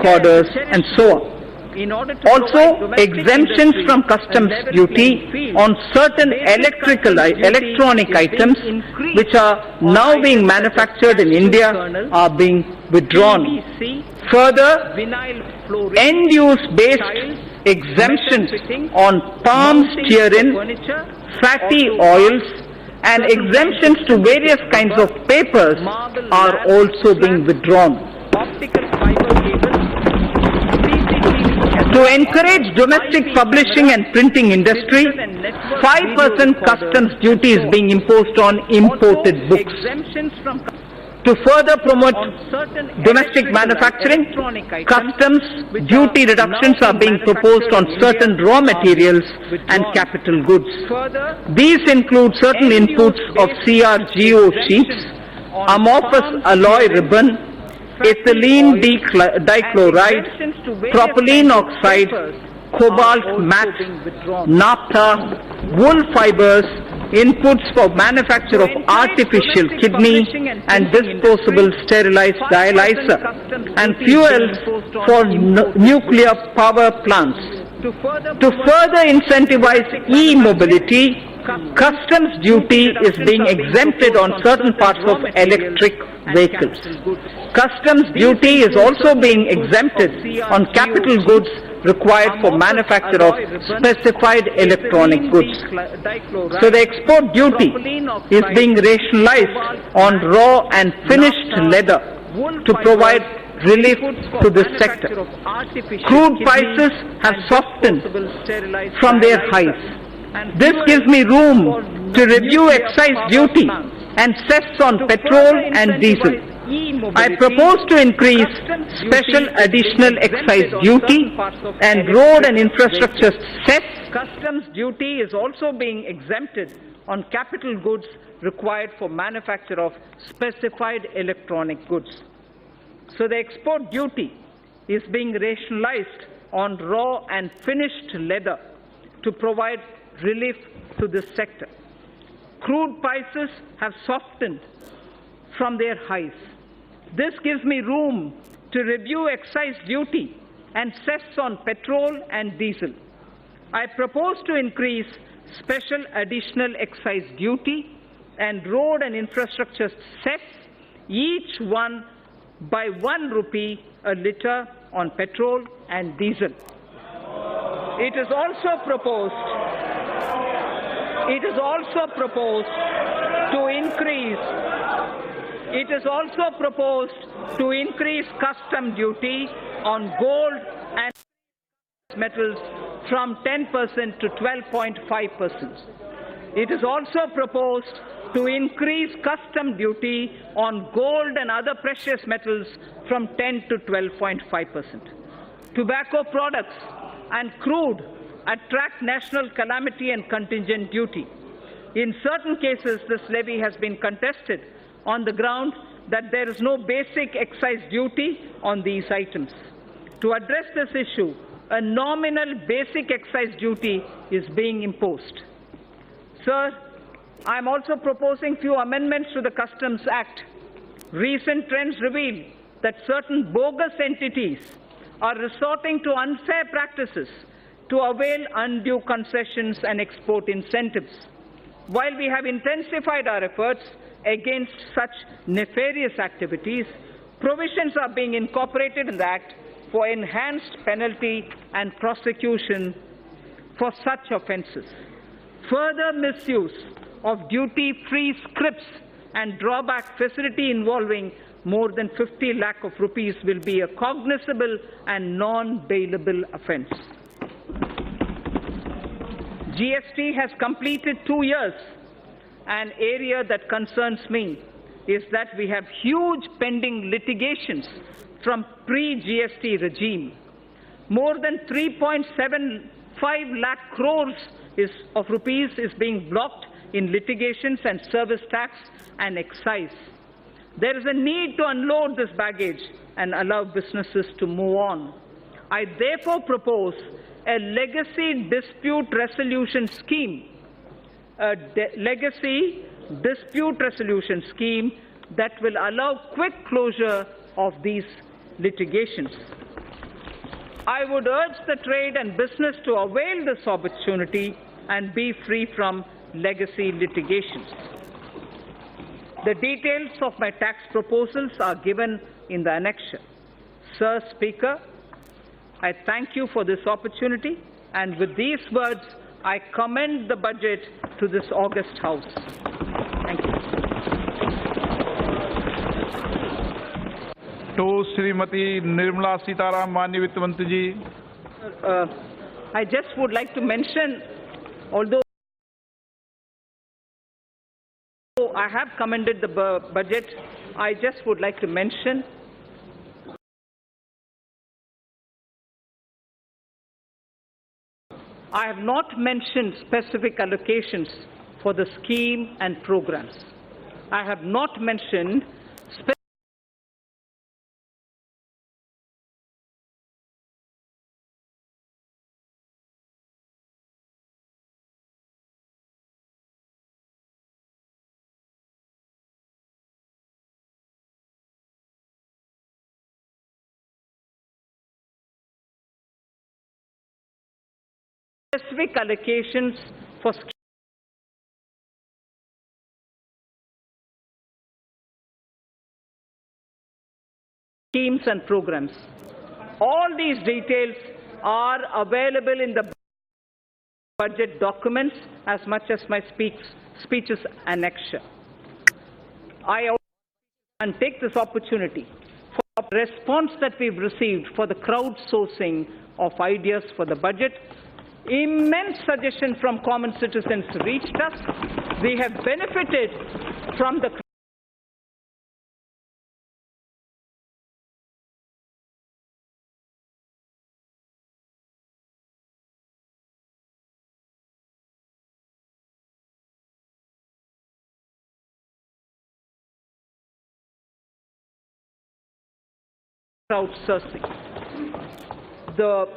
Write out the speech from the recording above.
recorders, and so on. Also, exemptions from customs duty on certain electronic items which are now being manufactured in India are being withdrawn. Further, end-use based exemptions on palm stearin, fatty oils, and exemptions to various kinds of papers are also being withdrawn. To encourage domestic publishing and printing industry, 5% customs duty is being imposed on imported books. To further promote domestic manufacturing, customs duty reductions are being proposed on certain raw materials and capital goods. These include certain inputs of CRGO sheets, amorphous alloy ribbon, ethylene dichloride, propylene oxide, cobalt matte, naphtha, wool fibers, inputs for manufacture of artificial kidney and disposable sterilized dialyzer, and fuels for nuclear power plants. To further incentivize e-mobility, customs duty is being exempted on certain parts of electric vehicles. Customs duty is also being exempted on capital goods required for manufacture of specified electronic goods. So the export duty is being rationalized on raw and finished leather to provide relief to this sector. Crude prices have softened from their highs. This gives me room to review excise duty and cess on petrol and diesel. I propose to increase special additional excise duty and road and infrastructure cess. Customs duty is also being exempted on capital goods required for manufacture of specified electronic goods. So the export duty is being rationalized on raw and finished leather to provide relief to this sector. Crude prices have softened from their highs. This gives me room to review excise duty and cess on petrol and diesel. I propose to increase special additional excise duty and road and infrastructure cess, each one by 1 rupee a litre on petrol and diesel. It is also proposed to increase custom duty on gold and metals from 10% to 12.5%. It is also proposed to increase custom duty on gold and other precious metals from 10 to 12.5%. Tobacco products and crude attract national calamity and contingent duty. In certain cases, this levy has been contested on the ground that there is no basic excise duty on these items. To address this issue, a nominal basic excise duty is being imposed. Sir, I am also proposing few amendments to the Customs Act. Recent trends reveal that certain bogus entities are resorting to unfair practices to avail undue concessions and export incentives. While we have intensified our efforts against such nefarious activities, provisions are being incorporated in the Act for enhanced penalty and prosecution for such offences. Further misuse of duty-free scrips and drawback facility involving more than 50 lakh of rupees will be a cognizable and non-bailable offence. GST has completed 2 years. An area that concerns me is that we have huge pending litigations from pre-GST regime. More than 3.75 lakh crores of rupees is being blocked in litigations and service tax and excise. There is a need to unload this baggage and allow businesses to move on. I therefore propose a legacy dispute resolution scheme, that will allow quick closure of these litigations. I would urge the trade and business to avail this opportunity and be free from legacy litigations. The details of my tax proposals are given in the annexure. Sir Speaker, I thank you for this opportunity, and with these words, I commend the budget to this august House. Thank you. To Srimati Nirmala Sitaram, Manya Vitt Mantri ji. I just would like to mention, although I have commended the budget, I just would like to mention I have not mentioned specific allocations for the scheme and programs. I have not mentioned specific allocations for schemes and programs. All these details are available in the budget documents as much as my speech's annexure. I take this opportunity for the response that we've received for the crowdsourcing of ideas for the budget. Immense suggestions from common citizens reached us. We have benefited from the crowdsourcing. The